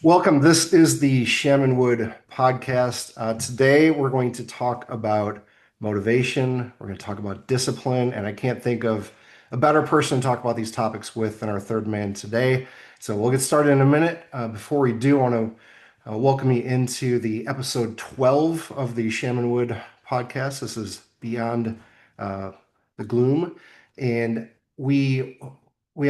Welcome. This is the Shaman Wood podcast. Today, we're going to talk about motivation. We're going to talk about discipline, and I can't think of a better person to talk about these topics with than our third man today. So we'll get started in a minute. Before we do, I want to welcome you into the episode 12 of the Shaman Wood podcast. This is Beyond uh, the Gloom, and we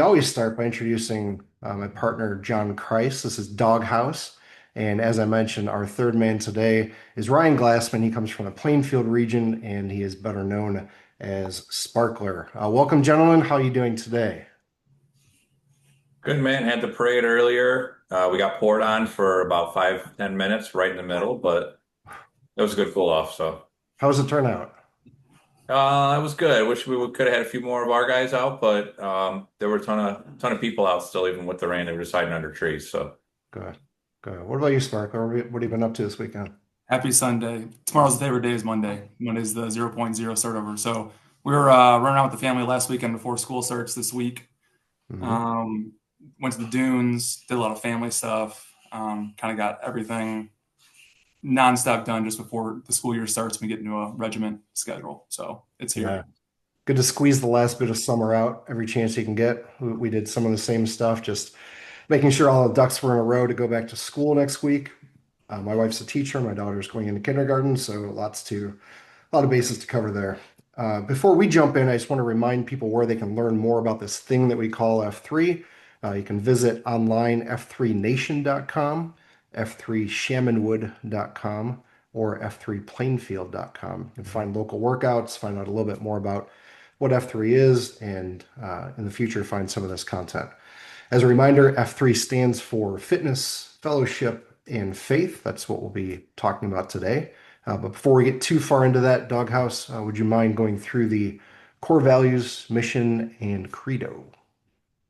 always start by introducing my partner, John Christ. This is Doghouse. And as I mentioned, our third man today is Ryan Glassman. He comes from the Plainfield region and he is better known as Sparkler. Welcome, gentlemen. How are you doing today? Good man. Had the parade earlier. We got poured on for about 5, 10 minutes right in the middle, but it was a good cool off. So How's it turn out? it was good. I wish could have had a few more of our guys out, but there were a ton of people out still, even with the rain. They were just hiding under trees. So Good. Good. What about you, Sparkler? What have you been up to this weekend? Happy Sunday. Tomorrow's the favorite day is Monday. Monday's the zero point 0.0 start over. So we were running around with the family last weekend before school starts this week. Hmm. Um, Went to the dunes, did a lot of family stuff. Kind of got everything nonstop done just before the school year starts. We get into a regiment schedule. So it's here. Yeah. Good to squeeze the last bit of summer out every chance you can get. We did some of the same stuff, just making sure all the ducks were in a row to go back to school next week. My wife's a teacher. My daughter's going into kindergarten, so a lot of bases to cover there. Before we jump in, I just want to remind people where they can learn more about this thing that we call F3. You can visit online f3nation.com, f3shamanwood.com, or f3plainfield.com. You can find local workouts, find out a little bit more about what F3 is, and in the future, find some of this content. As a reminder, F3 stands for Fitness, Fellowship, and Faith. That's what we'll be talking about today. But before we get too far into that, Doghouse, would you mind going through the core values, mission, and credo?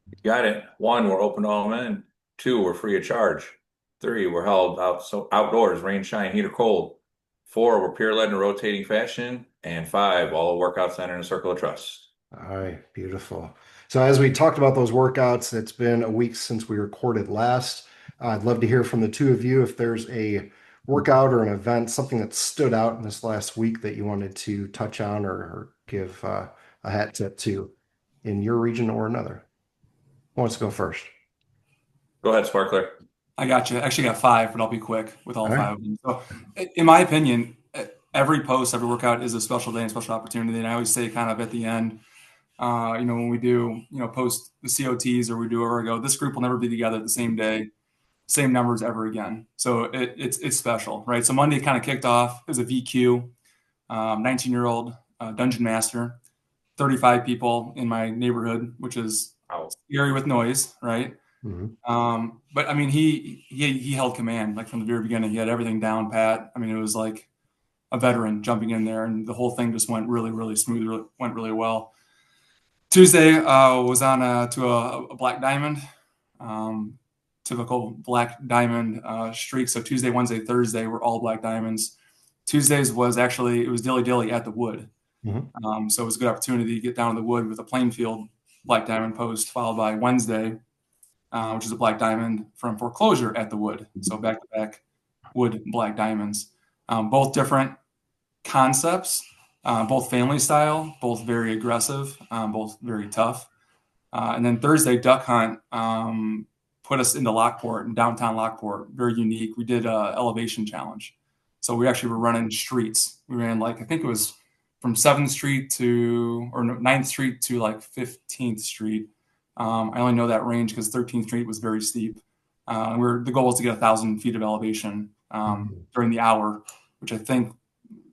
you got it. One, we're open to all men. Two, we're free of charge. Three, we're held outdoors, rain, shine, heat or cold. Four, we're peer led in a rotating fashion. And five, all workouts centered in a circle of trust. All right, beautiful. So as we talked about those workouts, it's been a week since we recorded last. I'd love to hear from the two of you if there's a workout or an event, something that stood out in this last week that you wanted to touch on or give a hat tip to in your region or another. Who wants to go first? Go ahead, Sparkler. I got you. Actually got five, but I'll be quick with all All right. five of them. So in my opinion, every post, every workout is a special day and special opportunity. And I always say kind of at the end, when we do, post the COTs or we do wherever we go, this group will never be together the same day, same numbers ever again. So it's special, right? So Monday kind of kicked off as a VQ, 19-year-old dungeon master, 35 people in my neighborhood, which is Out. scary with noise, right? Mhm. But I mean, he held command like from the very beginning. He had everything down pat. I mean, it was like a veteran jumping in there, and the whole thing just went really, really smooth. Went really well. Tuesday was on to a black diamond, um, typical black diamond streak. So Tuesday, Wednesday, Thursday were all black diamonds. Tuesdays was actually it was dilly dilly at the wood. Mhm. So it was a good opportunity to get down to the wood with a Plainfield black diamond post, followed by Wednesday, which is a black diamond from foreclosure at the wood. So back to back wood black diamonds, both different concepts, both family style, both very aggressive, both very tough. And then Thursday duck hunt put us into Lockport in downtown Lockport. Very unique. We did a elevation challenge. So we actually were running streets. We ran like I think it was from 7th Street to or no, 9th Street to like 15th Street. I only know that range because 13th Street was very steep. The goal was to get 1,000 feet of elevation Mhm. during the hour, which I think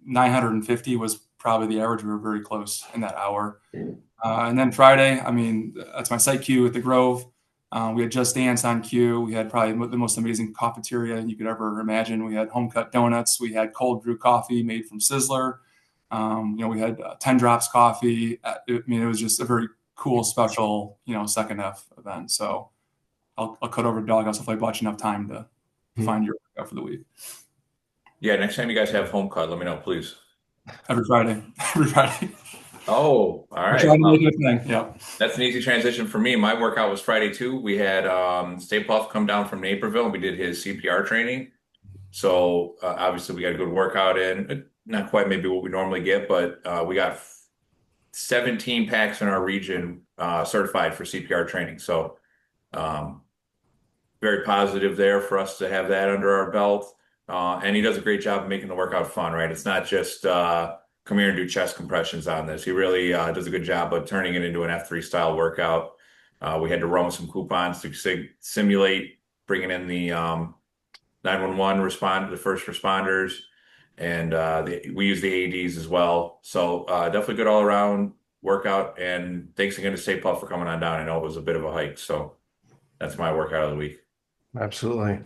950 was probably the average. We were very close in that hour. And then Friday, I mean, that's my site queue at the Grove. We had Just Dance on queue. We had probably the most amazing cafeteria you could ever imagine. We had home cut donuts. We had cold brew coffee made from Sizzler. We had 10 Drops coffee. I mean, it was just a very cool, special, second F event. So I'll cut over to Doghouse if I bought you enough time to Mhm. find your workout for the week. Yeah, next time you guys have home cut, let me know, please. Every Friday, every Friday. Oh, all I right. tried to Well, make it a thing. Yeah. that's an easy transition for me. My workout was Friday too. We had Stay Puft come down from Naperville and we did his CPR training. So obviously we got a good workout in. Not quite maybe what we normally get, but we got 17 packs in our region certified for CPR training. So um, very positive there for us to have that under our belt. And he does a great job of making the workout fun, right? It's not just come here and do chest compressions on this. He really does a good job of turning it into an F3 style workout. We had to run with some coupons to simulate bringing in the 911 the first responders, and we use the AEDs as well. So definitely good all around workout. And thanks again to Stay Puft for coming on down. I know it was a bit of a hike, so that's my workout of the week. Absolutely.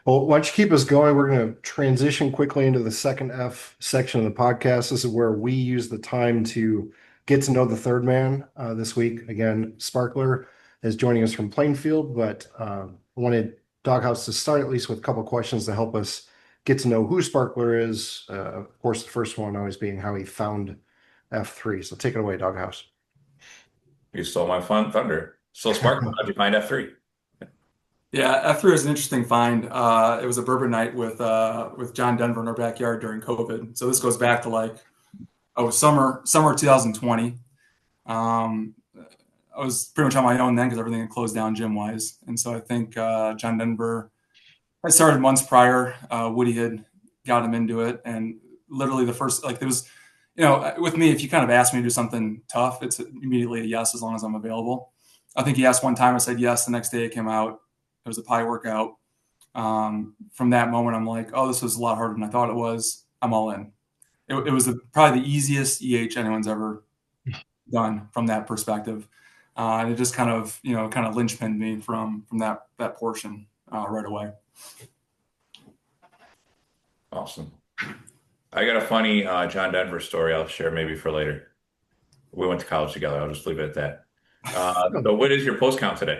Well, why don't you keep us going? We're going to transition quickly into the second F section of the podcast. This is where we use the time to get to know the third man this week. Again, Sparkler is joining us from Plainfield, but I wanted Doghouse to start at least with a couple of questions to help us get to know who Sparkler is. Of course, the first one always being how he found F3. So take it away, Doghouse. You stole my fun thunder. So Spark, how'd you find F3? Yeah, F3 is an interesting find. It was a bourbon night with John Denver in our backyard during COVID. So this goes back to summer 2020. I was pretty much on my own then because everything had closed down gym wise. And so I think John Denver, I started months prior. Woody had got him into it, and literally the first there was, with me, if you kind of ask me to do something tough, it's immediately a yes as long as I'm available. I think he asked one time, I said yes. The next day it came out. It was a pie workout. From that moment, I'm like, oh, this was a lot harder than I thought it was. I'm all in. It was probably the easiest EH anyone's ever done from that perspective. And it just kind of linchpinned me from that portion right away. Awesome. I got a funny John Denver story I'll share maybe for later. We went to college together. I'll just leave it at that. So what is your post count today?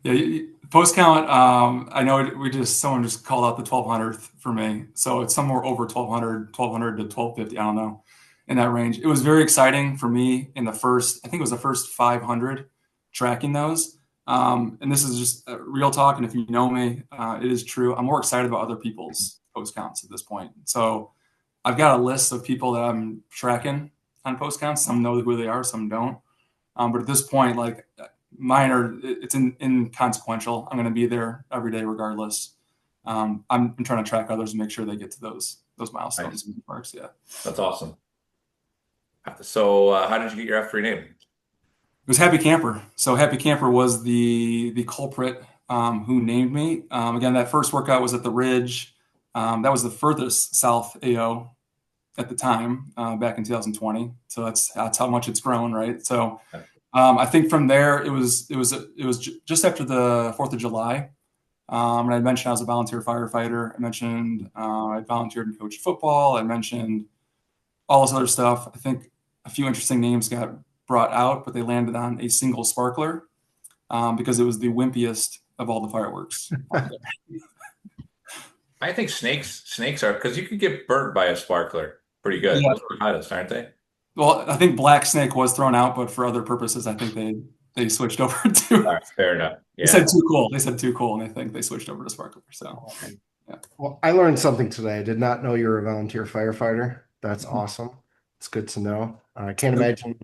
Yeah, post count. I know someone just called out the 1200th for me, so it's somewhere over 1200 to 1250. I don't know, in that range. It was very exciting for me in the first. I think it was the first 500 tracking those. And this is just real talk. And if you know me, it is true. I'm more excited about other people's post counts at this point. So I've got a list of people that I'm tracking on post counts. Some know who they are, some don't. But at this point, mine it's inconsequential. I'm going to be there every day regardless. I'm trying to track others and make sure they get to those milestones. Nice. And marks. Yeah, That's awesome. So how did you get your F3 name? it was Happy Camper. So Happy Camper was the culprit who named me. Again, that first workout was at the Ridge. That was the furthest south AO at the time, back in 2020. So that's how much it's grown, right? So I think from there it was just after the 4th of July. And I mentioned I was a volunteer firefighter. I mentioned I volunteered and coached football. I mentioned all this other stuff. I think a few interesting names got brought out, but they landed on a single Sparkler because it was the wimpiest of all the fireworks. I think snakes are, because you could get burnt by a sparkler pretty good. Yeah. Those are the hottest, aren't they? Well, I think Black Snake was thrown out, but for other purposes, I think they switched over to. All right, fair enough. Yeah. They said too cool. And I think they switched over to Sparkler. So, yeah. Well, I learned something today. I did not know you're a volunteer firefighter. That's awesome. It's good to know. I can't imagine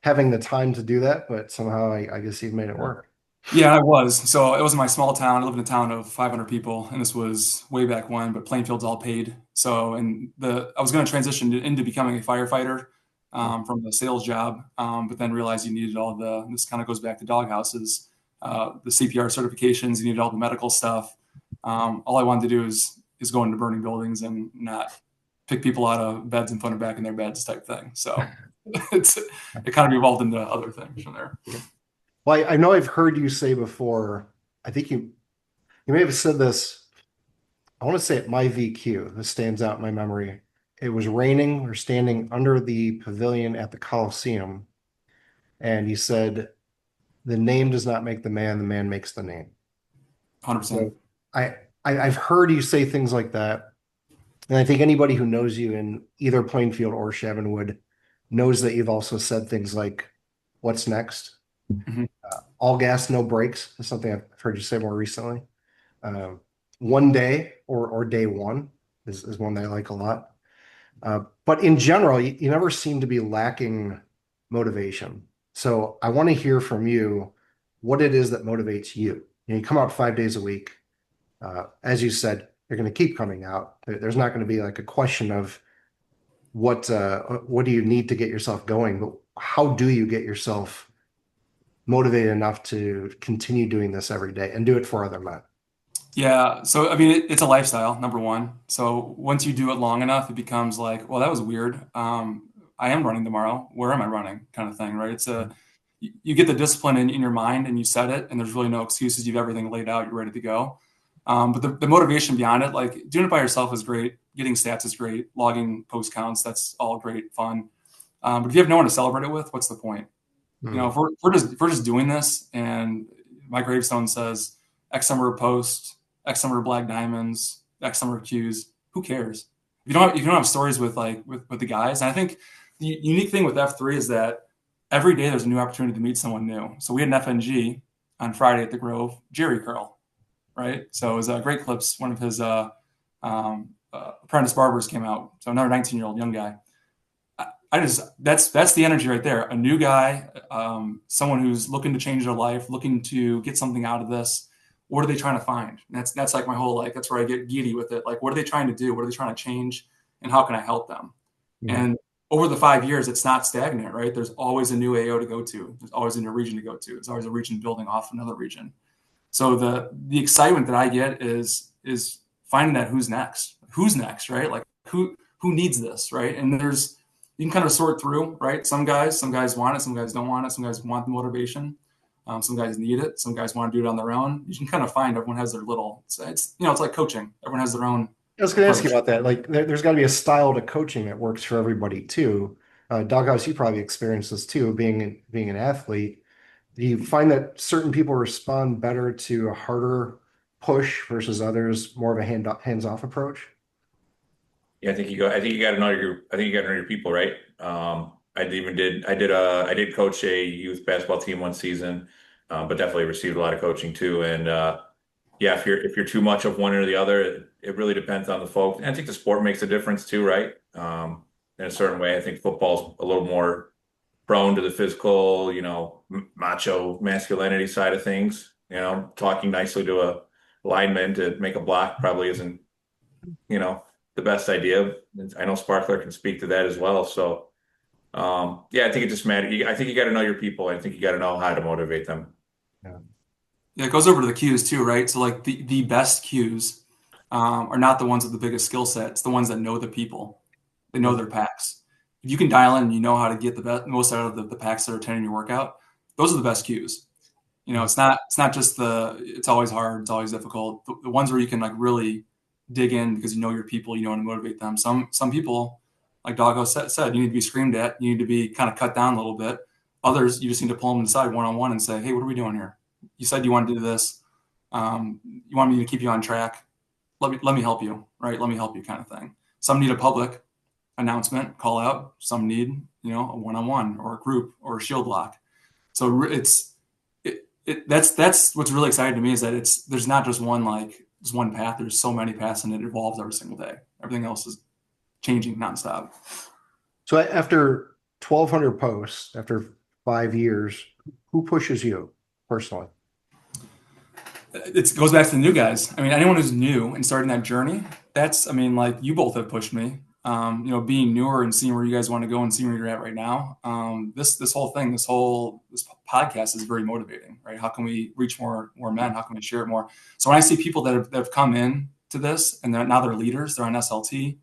having the time to do that, but somehow I guess you've made it work. Yeah, I was. So it was in my small town. I live in a town of 500 people, and this was way back when, but Plainfield's all paid. So, I was going to transition into becoming a firefighter from the sales job, but then realized you needed this kind of goes back to Doghouses, the CPR certifications, you needed all the medical stuff. All I wanted to do is go into burning buildings and not pick people out of beds and put them back in their beds type thing. So it kind of evolved into other things from there. Well, I know I've heard you say before, I think you may have said this, I want to say at my VQ, this stands out in my memory. It was raining, we're standing under the pavilion at the Coliseum, and you said, the name does not make the man makes the name. 100%. So I've heard you say things like that, and I think anybody who knows you in either Plainfield or Chevenwood knows that you've also said things like, what's next? Mhm. All gas, no brakes is something I've heard you say more recently. Um, One day or day one is one that I like a lot. But in general, you never seem to be lacking motivation. So I want to hear from you what it is that motivates you. You come out 5 days a week. As you said, you're going to keep coming out. There's not going to be like a question of what do you need to get yourself going, but how do you get yourself motivated enough to continue doing this every day and do it for other men? Yeah. So, I mean, it's a lifestyle, number one. So once you do it long enough, it becomes like, well, that was weird. I am running tomorrow. Where am I running? Kind of thing, right? You get the discipline in your mind and you set it, and there's really no excuses. You have everything laid out. You're ready to go. But the motivation beyond it, like doing it by yourself is great. Getting stats is great. Logging post counts, that's all great fun. But if you have no one to celebrate it with, what's the point? You know, Mm. if we're just doing this, and my gravestone says X number of posts, X number of black diamonds, X number of Qs, who cares? If you don't have stories with with the guys, and I think the unique thing with F3 is that every day there's a new opportunity to meet someone new. So we had an FNG on Friday at the Grove, Jerry Curl, right? So it was Great Clips, one of his apprentice barbers came out. So another 19-year-old young guy. I just that's the energy right there. A new guy, someone who's looking to change their life, looking to get something out of this. What are they trying to find? And that's like my whole like that's where I get giddy with it. Like, what are they trying to do? What are they trying to change? And how can I help them? Yeah. And over the 5 years, it's not stagnant, right? There's always a new AO to go to. There's always a new region to go to. There's always a region building off another region. So the excitement that I get is finding that who's next, right? Like who needs this, right? And you can kind of sort through, right? Some guys want it, some guys don't want it, some guys want the motivation, some guys need it, some guys want to do it on their own. You can kind of find everyone has their little. It's it's like coaching. Everyone has their own I was going to ask you approach. about that. Like, there's got to be a style to coaching that works for everybody too. Doghouse, you probably experienced this too, being an athlete. Do you find that certain people respond better to a harder push versus others more of a hands-off approach? Yeah, I think you got to know your people, right? I did coach a youth basketball team one season, but definitely received a lot of coaching too. And yeah, if you're too much of one or the other, it really depends on the folks. And I think the sport makes a difference too, right? In a certain way, I think football's a little more prone to the physical, macho masculinity side of things. Talking nicely to a lineman to make a block probably isn't, the best idea. I know Sparkler can speak to that as well. So, yeah, I think it just matters. I think you got to know your people. I think you got to know how to motivate them. Yeah. Yeah, it goes over to the cues too, right? So like the best cues are not the ones with the biggest skill set. It's the ones that know the people. They know their packs. If you can dial in and you know how to get the most out of the packs that are attending your workout, those are the best cues. It's not just it's always hard, it's always difficult. The ones where you can like really dig in because you know your people, you know how to motivate them. Some people, like Doggo said, you need to be screamed at, you need to be kind of cut down a little bit. Others, you just need to pull them aside one-on-one and say, hey, what are we doing here? You said you want to do this. You want me to keep you on track. Let me help you, right? Let me help you kind of thing. Some need a public announcement, call out. Some need, a one-on-one or a group or a shield lock. So that's what's really exciting to me is that there's not just one path. There's so many paths and it evolves every single day. Everything else is changing nonstop. So after 1,200 posts, after 5 years, who pushes you personally? It goes back to the new guys. I mean, anyone who's new and starting that journey, like you both have pushed me. Being newer and seeing where you guys want to go and seeing where you're at right now. This whole thing, this podcast is very motivating, right? How can we reach more men? How can we share it more? So when I see people that have come in to this and now they're leaders, they're on SLT,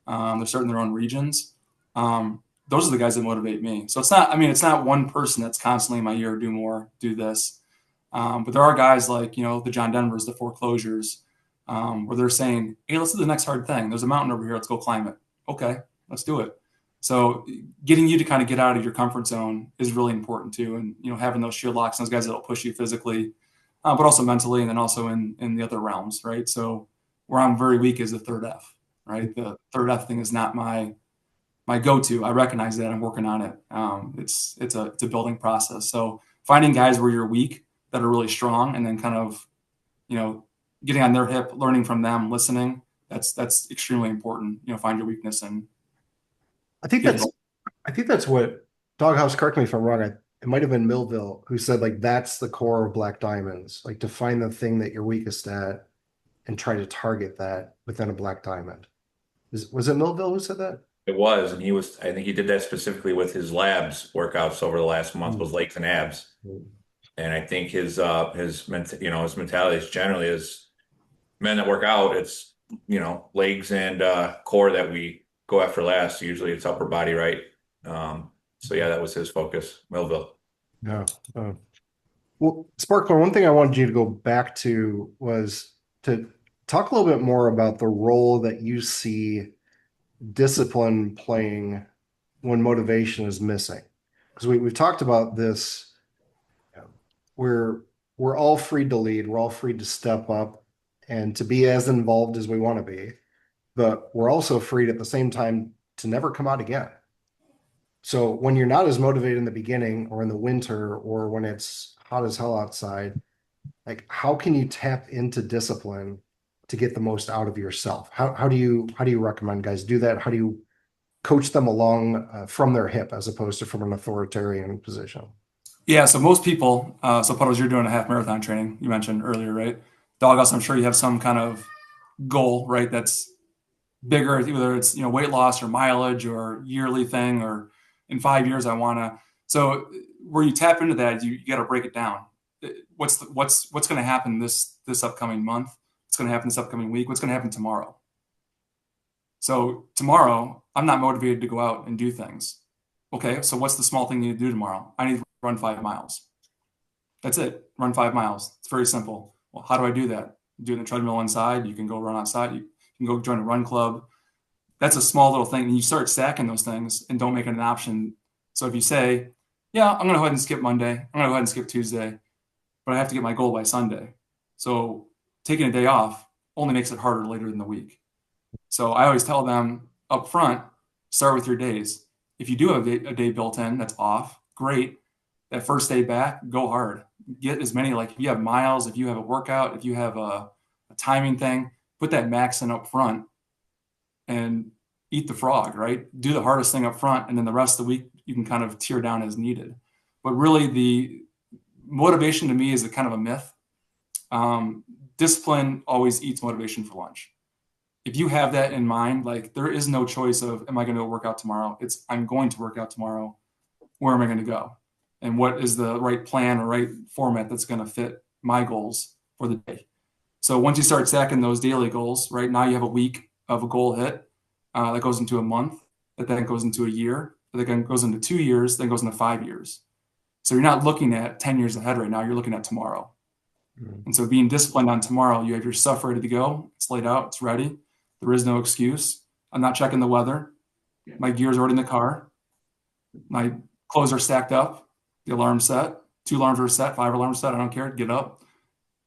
they're starting their own regions. Those are the guys that motivate me. So it's not one person that's constantly in my ear, do more, do this. But there are guys like, the John Denvers, the foreclosures, where they're saying, hey, let's do the next hard thing. There's a mountain over here. Let's go climb it. Okay, let's do it. So getting you to kind of get out of your comfort zone is really important too. And, having those shield locks and those guys that'll push you physically, but also mentally, and then also in the other realms, right? So where I'm very weak is the third F, right? The third F thing is not my my go-to. I recognize that I'm working on it. It's a building process. So finding guys where you're weak that are really strong, and then kind of, getting on their hip, learning from them, listening. That's extremely important. Find your weakness and I think get that's I think that's what Doghouse, correct me if I'm wrong. It might have been Millville who said like that's the core of Black Diamonds, like to find the thing that you're weakest at and try to target that within a Black Diamond. Was it Millville who said that? It was, and I think he did that specifically with his labs workouts over the last month, was legs and abs. And I think his mentality is generally is men that work out, it's, legs and core that we go after last. Usually it's upper body, right? So yeah, that was his focus, Millville. Yeah. Well, Sparkler, one thing I wanted you to go back to was to talk a little bit more about the role that you see discipline playing when motivation is missing. Because we've talked about this. We're all free to lead. We're all free to step up and to be as involved as we want to be. But we're also free at the same time to never come out again. So when you're not as motivated in the beginning or in the winter or when it's hot as hell outside, like how can you tap into discipline to get the most out of yourself? How do you recommend guys do that? How do you coach them along from their hip as opposed to from an authoritarian position? Yeah, so most people, so Puddles, you're doing a half marathon training, you mentioned earlier, right? Doghouse, I'm sure you have some kind of goal, right? That's bigger, whether it's, weight loss or mileage or yearly thing, or in 5 years, I want to. So where you tap into that, you got to break it down. What's going to happen this upcoming month? What's going to happen this upcoming week? What's going to happen tomorrow? So tomorrow, I'm not motivated to go out and do things. Okay, so what's the small thing you need to do tomorrow? I need to run 5 miles. That's it. Run 5 miles. It's very simple. Well, how do I do that? Do it in the treadmill inside. You can go run outside. You can go join a run club. That's a small little thing. And you start stacking those things and don't make it an option. So if you say, yeah, I'm going to go ahead and skip Monday. I'm going to go ahead and skip Tuesday, but I have to get my goal by Sunday. So taking a day off only makes it harder later in the week. So I always tell them up front, start with your days. If you do have a day built in that's off, great. That first day back, go hard. Get as many, like if you have miles, if you have a workout, if you have a timing thing, put that max in up front and eat the frog, right? Do the hardest thing up front, and then the rest of the week you can kind of tear down as needed. But really the motivation to me is a kind of a myth. Discipline always eats motivation for lunch. If you have that in mind, like there is no choice of, am I going to go work out tomorrow? It's, I'm going to work out tomorrow. Where am I going to go? And what is the right plan or right format that's going to fit my goals for the day? So once you start stacking those daily goals, right now you have a week of a goal hit that goes into a month, that then goes into a year, that then goes into 2 years, then goes into 5 years. So you're not looking at 10 years ahead right now, you're looking at tomorrow. And so being disciplined on tomorrow, you have your stuff ready to go. It's laid out, it's ready. There is no excuse. I'm not checking the weather. My gear's already in the car. My clothes are stacked up. The alarm's set. 2 alarms are set, 5 alarms set. I don't care. Get up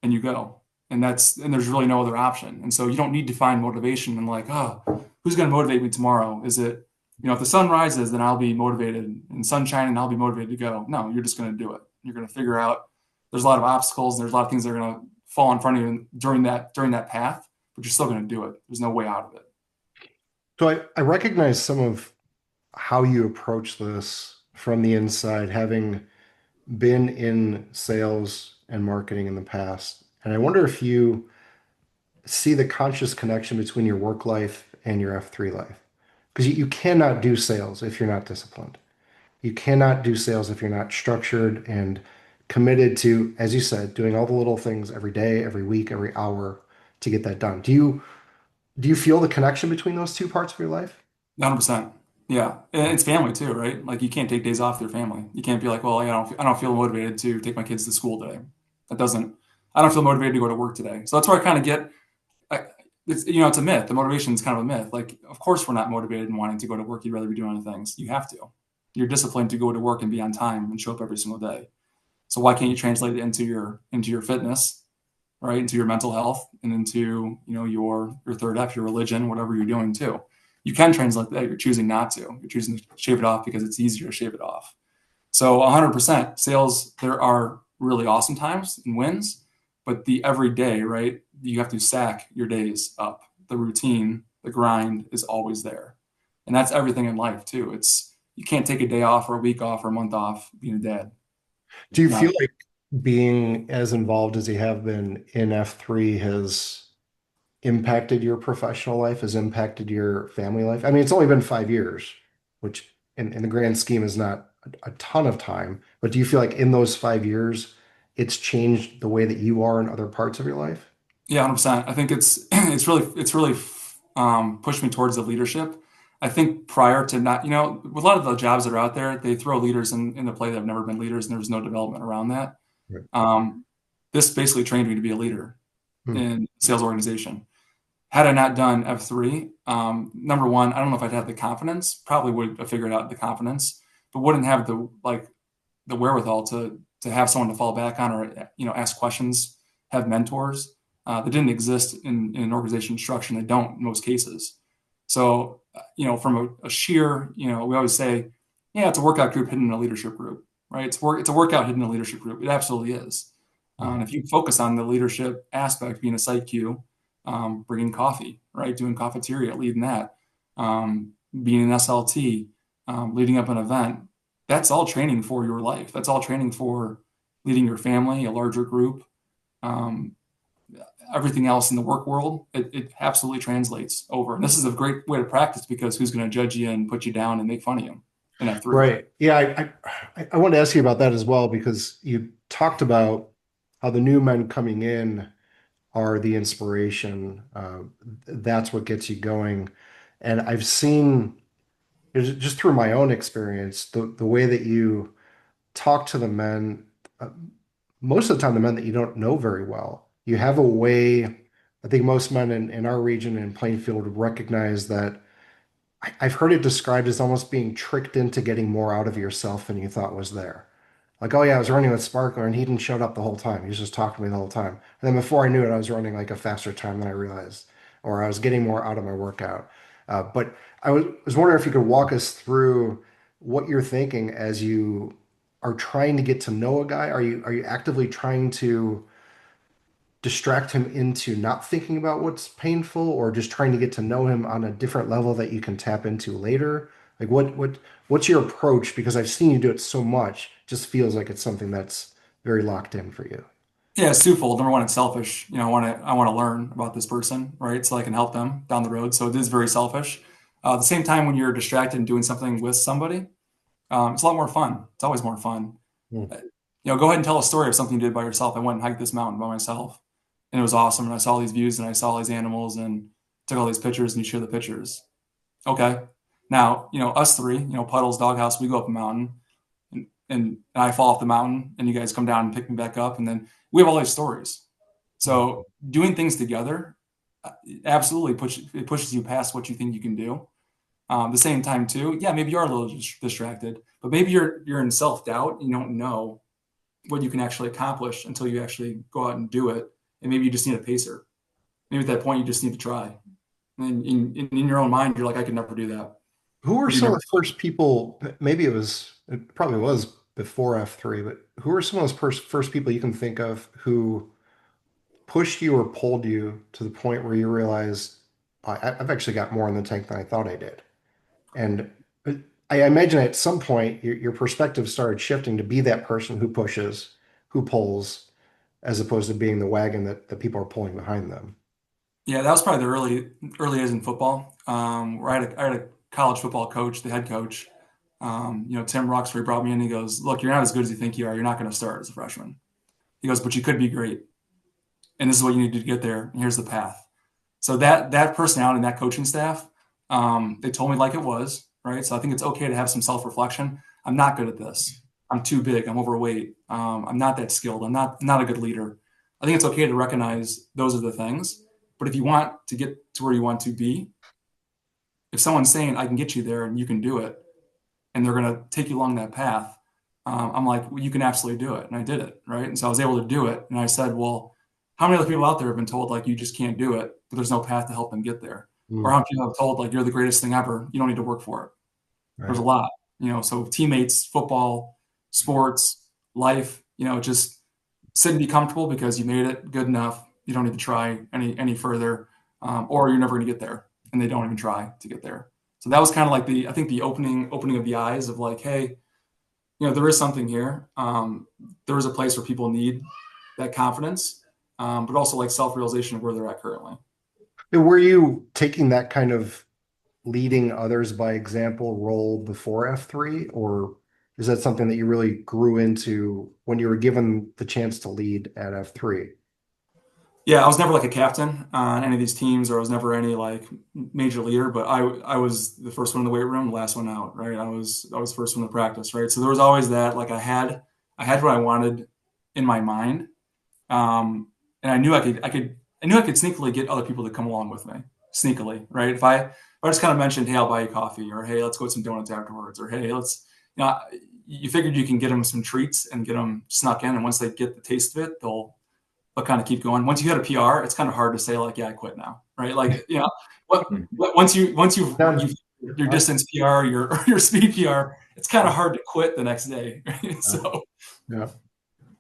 and you go. And there's really no other option. And so you don't need to find motivation and like, oh, who's going to motivate me tomorrow? Is it, if the sun rises, then I'll be motivated, and sunshine, and I'll be motivated to go. No, you're just going to do it. You're going to figure out there's a lot of obstacles. And there's a lot of things that are going to fall in front of you during that path, but you're still going to do it. There's no way out of it. So I recognize some of how you approach this from the inside, having been in sales and marketing in the past. And I wonder if you see the conscious connection between your work life and your F3 life. Because you cannot do sales if you're not disciplined. You cannot do sales if you're not structured and committed to, as you said, doing all the little things every day, every week, every hour to get that done. Do you feel the connection between those two parts of your life? 100%. Yeah. And it's family too, right? Like you can't take days off with your family. You can't be like, well, I don't feel motivated to take my kids to school today. I don't feel motivated to go to work today. So that's where I kind of get, it's a myth. The motivation is kind of a myth. Like, of course we're not motivated and wanting to go to work. You'd rather be doing other things. You have to. You're disciplined to go to work and be on time and show up every single day. So why can't you translate it into your fitness, right? Into your mental health and into, your third F, your religion, whatever you're doing too. you can translate that. You're choosing not to. You're choosing to shave it off because it's easier to shave it off. So 100% sales, there are really awesome times and wins, but the everyday, right? You have to stack your days up. The routine, the grind is always there. And that's everything in life too. You can't take a day off or a week off or a month off being a dad. Do you Not, feel like being as involved as you have been in F3 has impacted your professional life, has impacted your family life? I mean, it's only been 5 years, which in the grand scheme is not a ton of time, but do you feel like in those 5 years, it's changed the way that you are in other parts of your life? yeah, 100%. I think it's really pushed me towards the leadership. I think prior to not, with a lot of the jobs that are out there, they throw leaders in the play that have never been leaders, and there's no development around that. Right. This basically trained me to be a leader Hmm. in sales organization. Had I not done F3, number one, I don't know if I'd have the confidence. Probably would have figured out the confidence, but wouldn't have the wherewithal to have someone to fall back on, or ask questions, have mentors that didn't exist in an organization structure. And they don't in most cases. So from a sheer, we always say, yeah, it's a workout group hidden in a leadership group, right? It's a workout hidden in a leadership group. It absolutely is. And if you focus on the leadership aspect, being a site Q, bringing coffee, right? Doing cafeteria, leading that, being an SLT, leading up an event. That's all training for your life. That's all training for leading your family, a larger group. Um, Everything else in the work world, it absolutely translates over. And this is a great way to practice, because who's going to judge you and put you down and make fun of you in F3? Right. Yeah, I wanted to ask you about that as well, because you talked about how the new men coming in are the inspiration. That's what gets you going. And I've seen, just through my own experience, the way that you talk to the men, uh, most of the time, the men that you don't know very well, you have a way. I think most men in our region in Plainfield would recognize that. I've heard it described as almost being tricked into getting more out of yourself than you thought was there. Like, oh yeah, I was running with Sparkler and he didn't shut up the whole time. He was just talking to me the whole time. And then before I knew it, I was running like a faster time than I realized, or I was getting more out of my workout. But I was wondering if you could walk us through what you're thinking as you are trying to get to know a guy. Are you actively trying to distract him into not thinking about what's painful, or just trying to get to know him on a different level that you can tap into later? Like what's your approach? Because I've seen you do it so much, it just feels like it's something that's very locked in for you. Yeah, it's twofold. Number one, it's selfish. I want to learn about this person, right? So I can help them down the road. So it is very selfish. At the same time, when you're distracted and doing something with somebody, it's a lot more fun. It's always more fun. Hmm. Go ahead and tell a story of something you did by yourself. I went and hiked this mountain by myself, and it was awesome. And I saw all these views, and I saw all these animals, and took all these pictures, and you share the pictures. Okay. Now, us three, Puddles, Doghouse, we go up a mountain, and I fall off the mountain, and you guys come down and pick me back up, and then we have all these stories. So doing things together absolutely pushes you past what you think you can do. At the same time, too, yeah, maybe you are a little distracted, but maybe you're in self-doubt. You don't know what you can actually accomplish until you actually go out and do it. And maybe you just need a pacer. Maybe at that point, you just need to try. And in your own mind, you're like, I could never do that. Who were But you some of never. the first people? Maybe it probably was before F3, but who are some of those first people you can think of who pushed you or pulled you to the point where you realized, I've actually got more in the tank than I thought I did? And I imagine at some point your perspective started shifting to be that person who pushes, who pulls, as opposed to being the wagon that people are pulling behind them. Yeah, that was probably the early days in football. Where I had a college football coach, the head coach. Tim Roxbury brought me in. He goes, "Look, you're not as good as you think you are. You're not going to start as a freshman." He goes, "But you could be great, and this is what you need to get there. And here's the path." So that personality and that coaching staff, they told me like it was, right? So I think it's okay to have some self-reflection. I'm not good at this. I'm too big. I'm overweight. I'm not that skilled. I'm not a good leader. I think it's okay to recognize those are the things. But if you want to get to where you want to be, if someone's saying I can get you there and you can do it, and they're going to take you along that path, I'm like, well, you can absolutely do it. And I did it, right? And so I was able to do it. And I said, well, how many other people out there have been told like you just can't do it, but there's no path to help them get there? or how many people have told like you're the greatest thing ever. You don't need to work for it. There's a lot, so teammates, football, sports, life, just sit and be comfortable because you made it good enough. You don't need to try any further, or you're never going to get there, and they don't even try to get there. So that was kind of like I think the opening of the eyes of like, hey, there is something here. There is a place where people need that confidence, but also like self-realization of where they're at currently. Were you taking that kind of leading others by example role before F3, or is that something that you really grew into when you were given the chance to lead at F3? Yeah, I was never like a captain on any of these teams, or I was never any like major leader. But I was the first one in the weight room, the last one out, right? I was the first one to practice, right? So there was always that. Like I had what I wanted in my mind, and I knew I could sneakily get other people to come along with me, sneakily, right? If I just kind of mentioned, hey, I'll buy you coffee, or hey, let's go get some donuts afterwards, or hey, you figured you can get them some treats and get them snuck in, and once they get the taste of it, they'll kind of keep going. Once you hit a PR, it's kind of hard to say like, yeah, I quit now, right? Like, once you've your distance PR, your speed PR, it's kind of hard to quit the next day. Right? So, Yeah.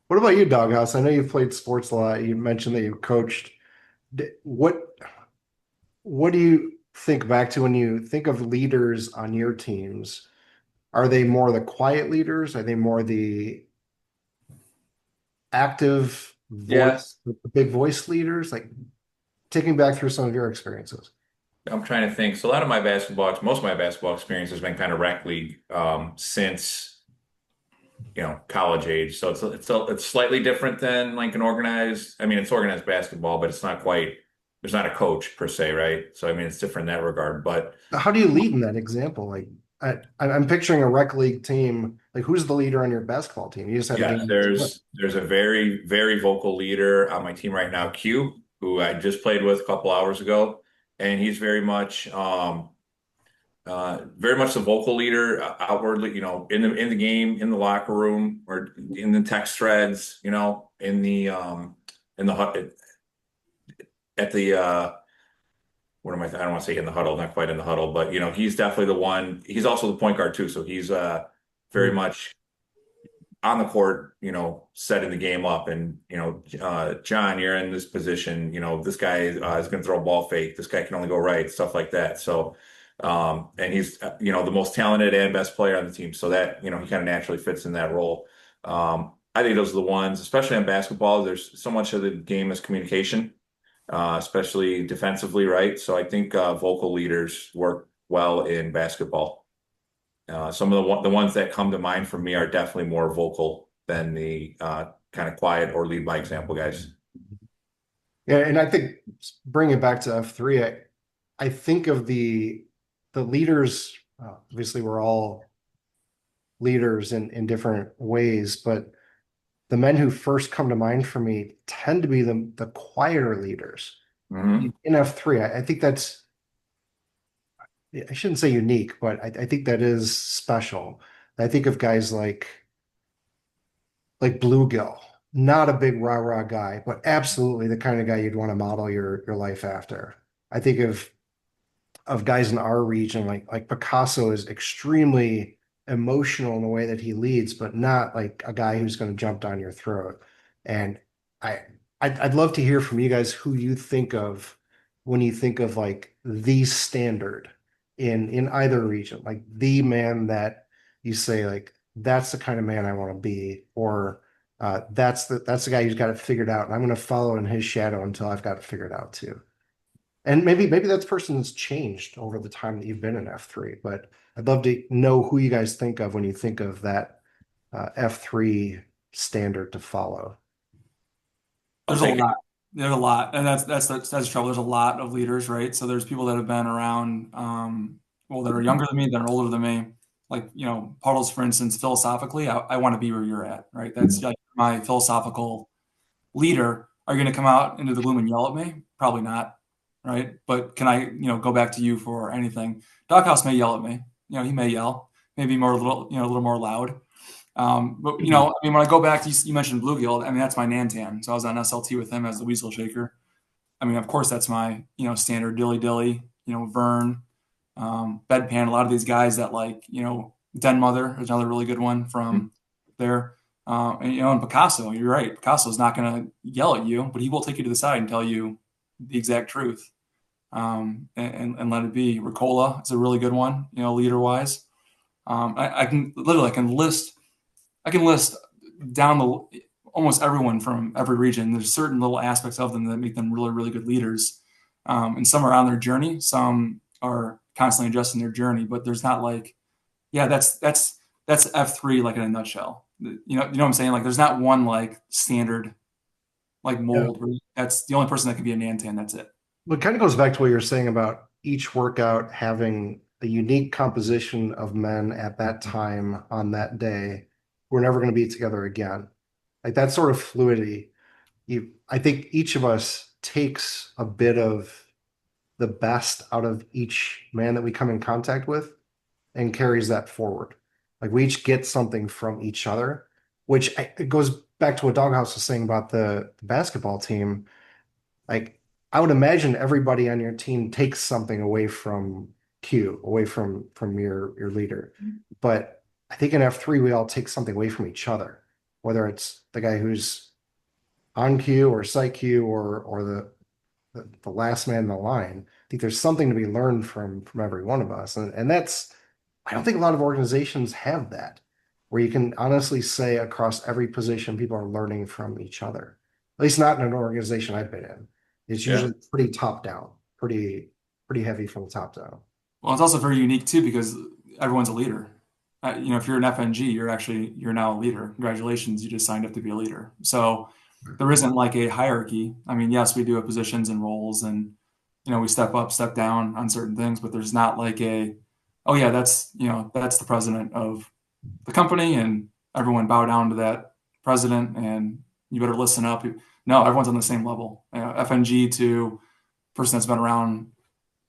What about you, Doghouse? I know you've played sports a lot. You mentioned that you coached. What do you think back to when you think of leaders on your teams? Are they more the quiet leaders? Are they more the active Yeah, voice, the big voice leaders? Like taking back through some of your experiences. I'm trying to think. So a lot of most of my basketball experience has been kind of rec league since college age. So it's slightly different than like an organized. I mean, it's organized basketball, but it's not quite. There's not a coach per se, right? So I mean, it's different in that regard. But How do you lead in that example? Like I'm picturing a rec league team. Like who's the leader on your basketball team? You just had a yeah, game. there's a very very vocal leader on my team right now, Q, who I just played with a couple hours ago, and he's very much the vocal leader outwardly, in the game, in the locker room, or in the text threads, in the at the what am I? I don't want to say in the huddle, not quite in the huddle, but he's definitely the one. He's also the point guard too, so he's very much on the court, setting the game up. And John, you're in this position. This guy is going to throw a ball fake. This guy can only go right, stuff like that. So. And he's, the most talented and best player on the team. So that, he kind of naturally fits in that role. I think those are the ones, especially on basketball, there's so much of the game is communication, especially defensively, right? So I think vocal leaders work well in basketball. Some of the ones that come to mind for me are definitely more vocal than the kind of quiet or lead by example guys. Yeah, and I think bring it back to F3, I think of the leaders, obviously we're all leaders in different ways, but the men who first come to mind for me tend to be the quieter leaders Mm-hmm. in F3. I think that's, I shouldn't say unique, but I think that is special. I think of guys like Bluegill, not a big rah-rah guy, but absolutely the kind of guy you'd want to model your life after. I think of guys in our region, like Picasso is extremely emotional in the way that he leads, but not like a guy who's going to jump down your throat. And I, I'd love to hear from you guys who you think of when you think of like the standard in either region, like the man that you say like that's the kind of man I want to be, or that's the guy who's got it figured out, and I'm going to follow in his shadow until I've got it figured out too. And maybe that person's changed over the time that you've been in F3, but I'd love to know who you guys think of when you think of that F3 standard to follow. there's a lot. There's a lot, and that's the trouble. There's a lot of leaders, right? So there's people that have been around, that are younger than me, that are older than me. Like, Puddles, for instance, philosophically, I want to be where you're at, right? That's like my philosophical leader. Are you going to come out into the gloom and yell at me? Probably not, right? But can I, go back to you for anything? Doghouse may yell at me. He may yell, maybe a little more loud. But I mean, when I go back to you mentioned Bluegill. I mean, that's my Nantan. So I was on SLT with him as the Weasel Shaker. I mean, of course, that's my standard dilly dilly. Vern, Bedpan, a lot of these guys that Den Mother is another really good one from there. And Picasso, you're right. Picasso is not going to yell at you, but he will take you to the side and tell you the exact truth, and let it be. Ricola is a really good one, leader wise. I can list down almost everyone from every region. There's certain little aspects of them that make them really, really good leaders. And some are on their journey. Some are constantly adjusting their journey, but there's not that's F3 like in a nutshell. You know what I'm saying? Like there's not one like standard mold where that's the only person that can be a Nantan. That's it. Well, it kind of goes back to what you're saying about each workout having a unique composition of men at that time on that day. We're never going to be together again. Like that sort of fluidity. I think each of us takes a bit of the best out of each man that we come in contact with and carries that forward. Like we each get something from each other, which it goes back to what Doghouse was saying about the basketball team. Like I would imagine everybody on your team takes something away from Q, away from your leader. But I think in F3 we all take something away from each other, whether it's the guy who's on Q or site Q or the last man in the line. I think there's something to be learned from every one of us. And that's, I don't think a lot of organizations have that, where you can honestly say across every position, people are learning from each other. At least not in an organization I've been in. It's usually pretty top down, pretty heavy from the top down. Well, it's also very unique too because everyone's a leader. If you're an FNG, you're now a leader. Congratulations, you just signed up to be a leader. So there isn't like a hierarchy. I mean, yes, we do have positions and roles, and we step up, step down on certain things, but there's not like that's the president of the company, and everyone bow down to that president, and you better listen up. No, everyone's on the same level. FNG to person that's been around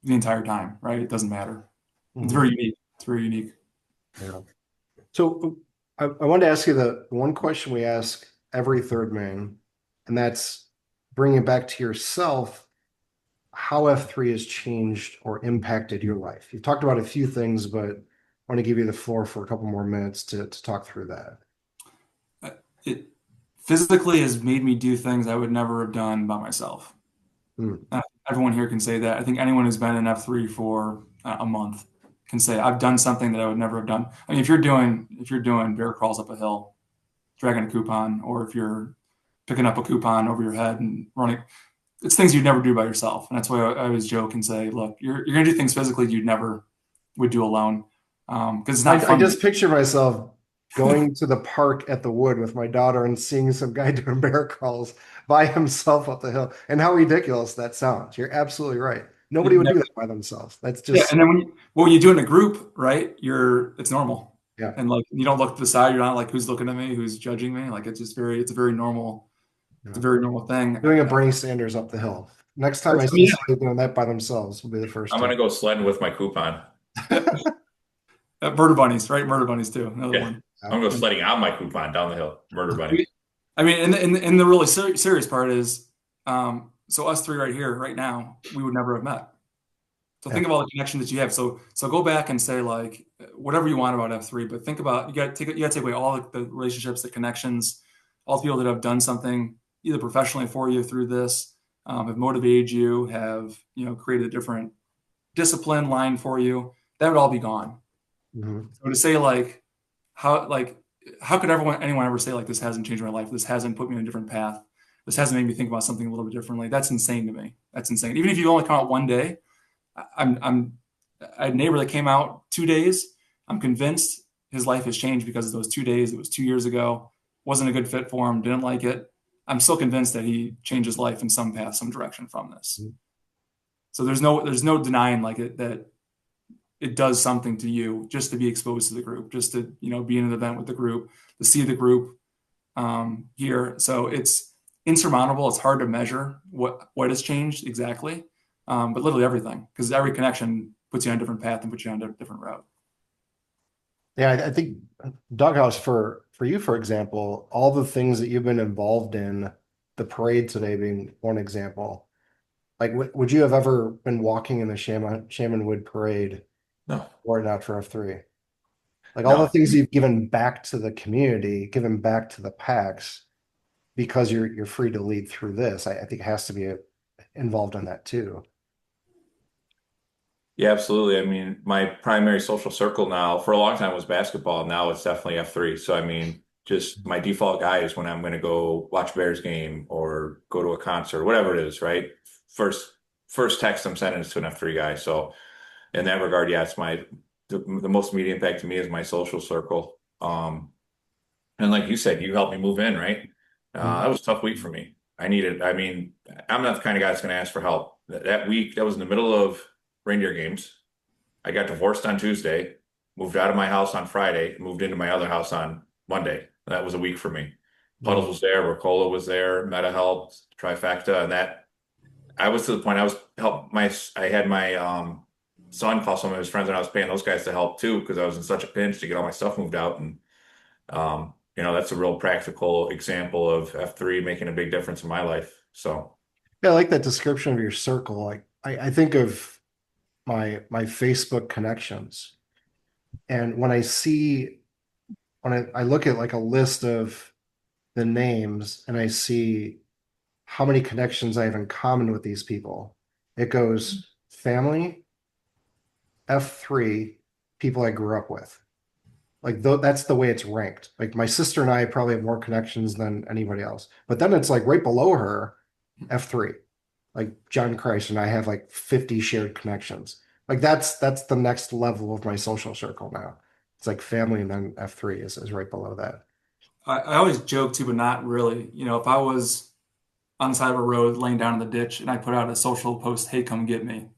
the entire time, right? It doesn't matter. It's very unique. It's very unique. Yeah. So I wanted to ask you the one question we ask every third man, and that's bringing it back to yourself, how F3 has changed or impacted your life. You've talked about a few things, but I want to give you the floor for a couple more minutes to talk through that. It physically has made me do things I would never have done by myself. Everyone here can say that. I think anyone who's been in F3 for a month can say, I've done something that I would never have done. I mean, if you're doing bear crawls up a hill, dragging a coupon, or if you're picking up a coupon over your head and running, it's things you'd never do by yourself. And that's why I always joke and say, look, you're going to do things physically you'd never would do alone. Because it's not fun. I just picture myself going to the park at the Wood with my daughter and seeing some guy doing bear crawls by himself up the hill, and how ridiculous that sounds. You're absolutely right. Nobody would do that by themselves. That's just and then when you do it in a group, right? It's normal. Yeah. And you don't look to the side. You're not like, who's looking at me? Who's judging me? Like it's a very normal thing. Doing a Bernie Sanders up the hill. Next time I see somebody doing that by themselves will be the first I'm time. going to go sledding with my coupon. Murder bunnies, right? Murder bunnies too. Another one. I'm going to go sledding out my coupon down the hill. Murder bunny. I mean, and the really serious part is, so us three right here, right now, we would never have met. So think of all the connections that you have. So go back and say whatever you want about F3, but think about you got to take away all the relationships, the connections, all the people that have done something either professionally for you through this, have motivated you, have created a different discipline line for you. That would all be gone. Mm-hmm. So to say how could anyone ever say this hasn't changed my life? This hasn't put me on a different path. This hasn't made me think about something a little bit differently. That's insane to me. That's insane. Even if you only come out one day, I had a neighbor that came out 2 days. I'm convinced his life has changed because of those 2 days. It was 2 years ago. Wasn't a good fit for him. Didn't like it. I'm still convinced that he changed his life in some path, some direction from this. Mm-hmm. So there's no denying that it does something to you just to be exposed to the group, just to be in an event with the group, to see the group here. So it's insurmountable. It's hard to measure what has changed exactly, but literally everything, because every connection puts you on a different path and puts you on a different route. Yeah, I think Doghouse for you, for example, all the things that you've been involved in, the parade today being one example. Like, would you have ever been walking in the Shaman Wood Parade No, or not for F3? Like all the no. things you've given back to the community, given back to the packs, because you're free to lead through this. I think it has to be involved in that too. Yeah, absolutely. I mean, my primary social circle now for a long time was basketball. Now it's definitely F3. So, I mean, just my default guy is when I'm going to go watch a Bears game or go to a concert, whatever it is, right? First, first text I'm sending is to an F3 guy. So, in that regard, yeah, it's the most immediate impact to me is my social circle. And like you said, you helped me move in, right? Mhm. That was a tough week for me. I mean, I'm not the kind of guy that's going to ask for help. That week, that was in the middle of reindeer games. I got divorced on Tuesday, moved out of my house on Friday, moved into my other house on Monday. That was a week for me. Puddles Mhm. was there, Ricola was there, Meta helped, trifecta, and that I was to the point I had my son call some of his friends and I was paying those guys to help too because I was in such a pinch to get all my stuff moved out and that's a real practical example of F3 making a big difference in my life. So, Yeah, I like that description of your circle. Like I think of my Facebook connections, and when I look at like a list of the names and I see how many connections I have in common with these people, it goes family, F3, people I grew up with. Like that's the way it's ranked. Like my sister and I probably have more connections than anybody else. But then it's like right below her, F3. Like John Christ and I have like 50 shared connections. Like that's the next level of my social circle now. It's like family and then F3 is right below that. I always joke too, but not really. If I was on the side of a road laying down in the ditch and I put out a social post, hey, come get me,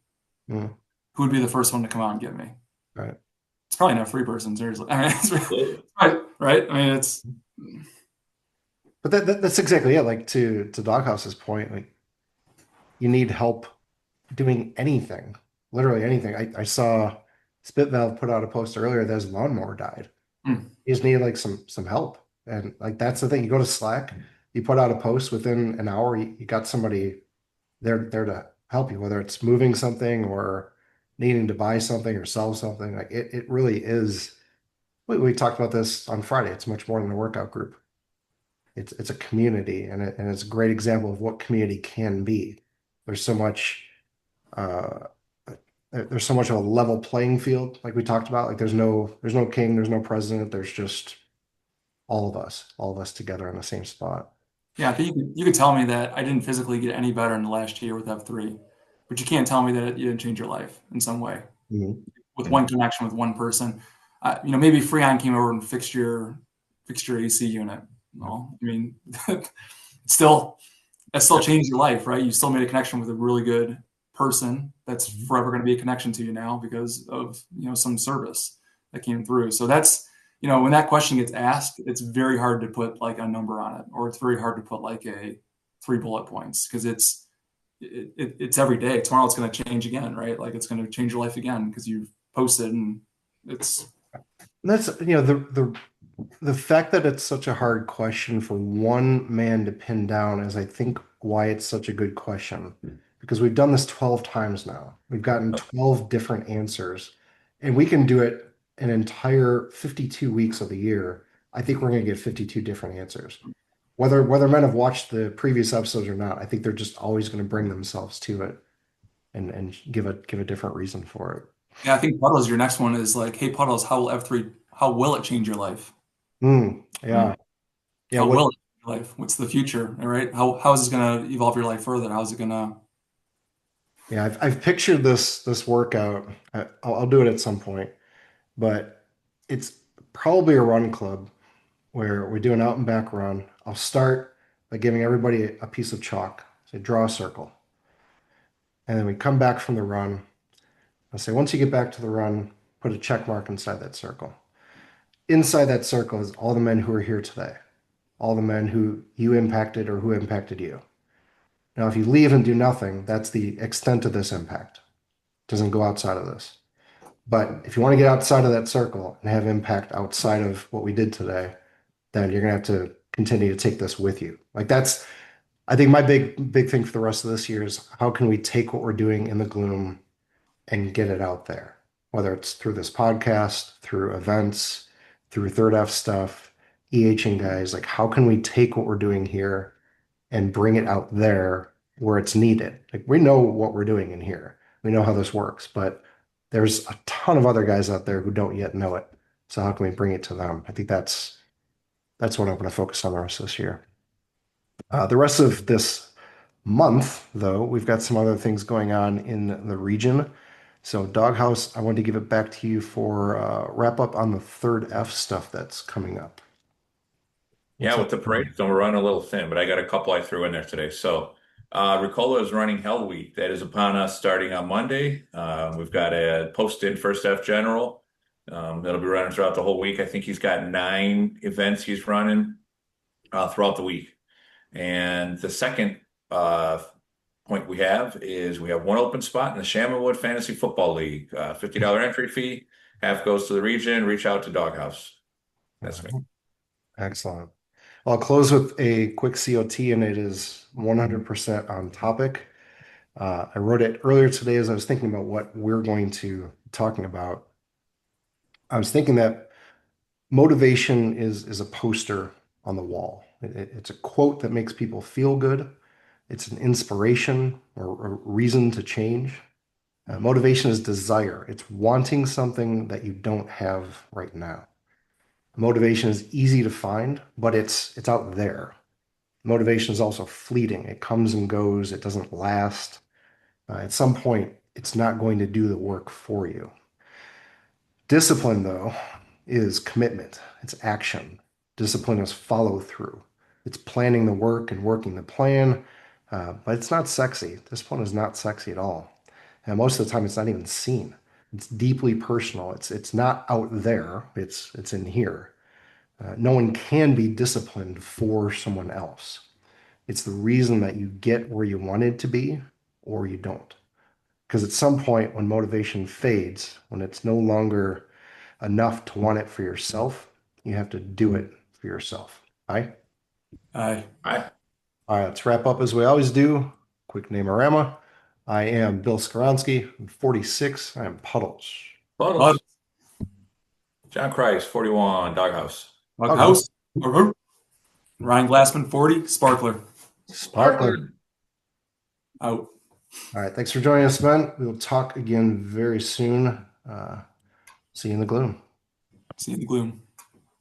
Mm, who would be the first one to come out and get me? right. It's probably not a free person, seriously. I mean, it's absolutely. right, right? I mean, it's But that's exactly it. Like to Doghouse's point, like you need help doing anything, literally anything. I saw Spit Valve put out a post earlier that his lawnmower died. mm, You just need like some help. And like that's the thing. You go to Slack, you put out a post within an hour, you got somebody there to help you, whether it's moving something or needing to buy something or sell something. Like it really is. We talked about this on Friday. It's much more than a workout group. It's a community, and it's a great example of what community can be. There's so much uh, there's so much of a level playing field, like we talked about. Like there's no king, there's no president. There's just all of us together in the same spot. yeah. I think you could tell me that I didn't physically get any better in the last year with F3, but you can't tell me that you didn't change your life in some way Mhm. with one connection with one person. Maybe Freon came over and fixed your AC unit. Well, I mean, still that still changed your life, right? You still made a connection with a really good person that's forever going to be a connection to you now because of some service that came through. So that's when that question gets asked, it's very hard to put like a number on it, or it's very hard to put like a 3 bullet points because it's every day. Tomorrow it's going to change again, right? Like it's going to change your life again because you've posted and it's That's the fact that it's such a hard question for one man to pin down is, I think, why it's such a good question. Because we've done this 12 times now. We've gotten 12 different answers, and we can do it an entire 52 weeks of the year. I think we're going to get 52 different answers. Whether men have watched the previous episodes or not, I think they're just always going to bring themselves to it and give a different reason for it. yeah. I think Puddles, your next one is like, hey Puddles, how will it change your life? Yeah. Yeah. How will it change your life? What's the future? All right. How is this going to evolve your life further? How's it going to? Yeah, I've pictured this workout. I'll do it at some point, but it's probably a run club where we do an out and back run. I'll start by giving everybody a piece of chalk. Say, draw a circle. And then we come back from the run. I say, once you get back to the run, put a check mark inside that circle. Inside that circle is all the men who are here today, all the men who you impacted or who impacted you. Now, if you leave and do nothing, that's the extent of this impact. It doesn't go outside of this. But if you want to get outside of that circle and have impact outside of what we did today, then you're gonna have to continue to take this with you. Like I think my big thing for the rest of this year is how can we take what we're doing in the gloom and get it out there, whether it's through this podcast, through events, through Third F stuff, EHing guys, like how can we take what we're doing here and bring it out there where it's needed? Like we know what we're doing in here. We know how this works, but there's a ton of other guys out there who don't yet know it. So how can we bring it to them? I think that's what I'm going to focus on the rest of this year. The rest of this month, though, we've got some other things going on in the region. So, Doghouse, I wanted to give it back to you for wrap up on the Third F stuff that's coming up. Yeah, with the parade, so we're running a little thin, but I got a couple I threw in there today. So, Ricola is running Hell Week. That is upon us starting on Monday. We've got a posted First F General. That'll be running throughout the whole week. I think he's got 9 events he's running throughout the week. And the second point we have is we have one open spot in the Shamanwood Fantasy Football League. $50 entry fee. Half goes to the region. Reach out to Doghouse. That's me. Excellent. I'll close with a quick COT, and it is 100% on topic. I wrote it earlier today as I was thinking about what we're going to be talking about. I was thinking that motivation is a poster on the wall. It's a quote that makes people feel good. It's an inspiration or a reason to change. Motivation is desire. It's wanting something that you don't have right now. Motivation is easy to find, but it's out there. Motivation is also fleeting. It comes and goes. It doesn't last. At some point, it's not going to do the work for you. Discipline, though, is commitment. It's action. Discipline is follow through. It's planning the work and working the plan, but it's not sexy. Discipline is not sexy at all. And most of the time, it's not even seen. It's deeply personal. It's not out there. It's in here. No one can be disciplined for someone else. It's the reason that you get where you wanted to be or you don't. Because at some point, when motivation fades, when it's no longer enough to want it for yourself, you have to do it for yourself. All right? Aye. Hi. All right, let's wrap up as we always do. Quick name-orama. I am Bill Skoronsky. I'm 46. I am Puddles. Puddles. John Christ, 41, Doghouse. House. Ryan Glassman, 40, Sparkler. Sparkler. Out. All right, thanks for joining us, Ben. We will talk again very soon. See you in the gloom. See you in the gloom.